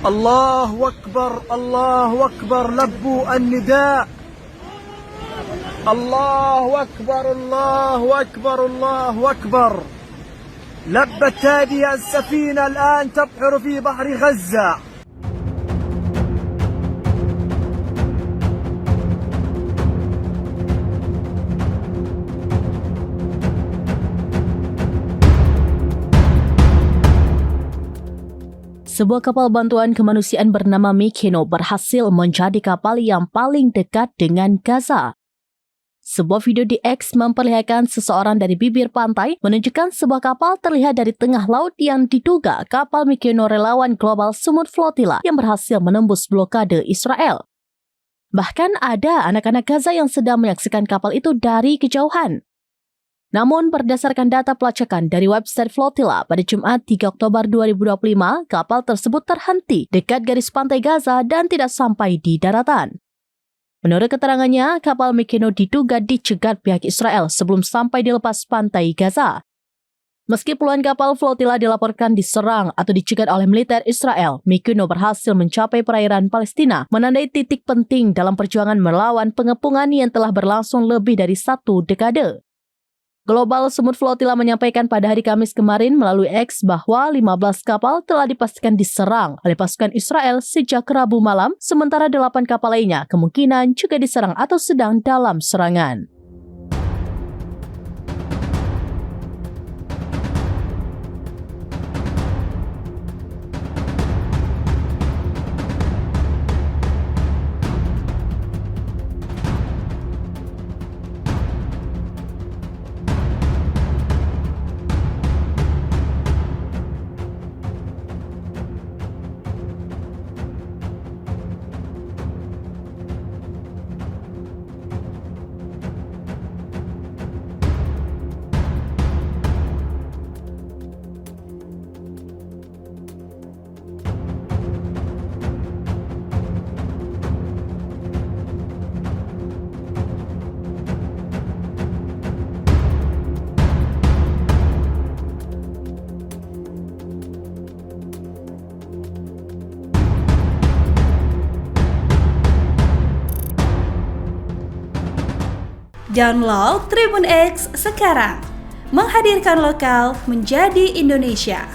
الله أكبر الله أكبر لبوا النداء الله أكبر الله أكبر الله أكبر لبت هذه السفينة الآن تبحر في بحر غزة. Sebuah kapal bantuan kemanusiaan bernama Mykonos berhasil menjadi kapal yang paling dekat dengan Gaza. Sebuah video di X memperlihatkan seseorang dari bibir pantai menunjukkan sebuah kapal terlihat dari tengah laut yang diduga kapal Mykonos relawan Global Sumut Flotilla yang berhasil menembus blokade Israel. Bahkan ada anak-anak Gaza yang sedang menyaksikan kapal itu dari kejauhan. Namun, berdasarkan data pelacakan dari website Flotilla pada Jumat 3 Oktober 2025, kapal tersebut terhenti dekat garis pantai Gaza dan tidak sampai di daratan. Menurut keterangannya, kapal Mykonos diduga dicegat pihak Israel sebelum sampai di lepas pantai Gaza. Meski puluhan kapal Flotilla dilaporkan diserang atau dicegat oleh militer Israel, Mykonos berhasil mencapai perairan Palestina, menandai titik penting dalam perjuangan melawan pengepungan yang telah berlangsung lebih dari 1 dekade. Global Sumut Flotilla menyampaikan pada hari Kamis kemarin melalui X bahwa 15 kapal telah dipastikan diserang oleh pasukan Israel sejak Rabu malam, sementara 8 kapal lainnya kemungkinan juga diserang atau sedang dalam serangan. Download Tribun X sekarang, menghadirkan lokal menjadi Indonesia.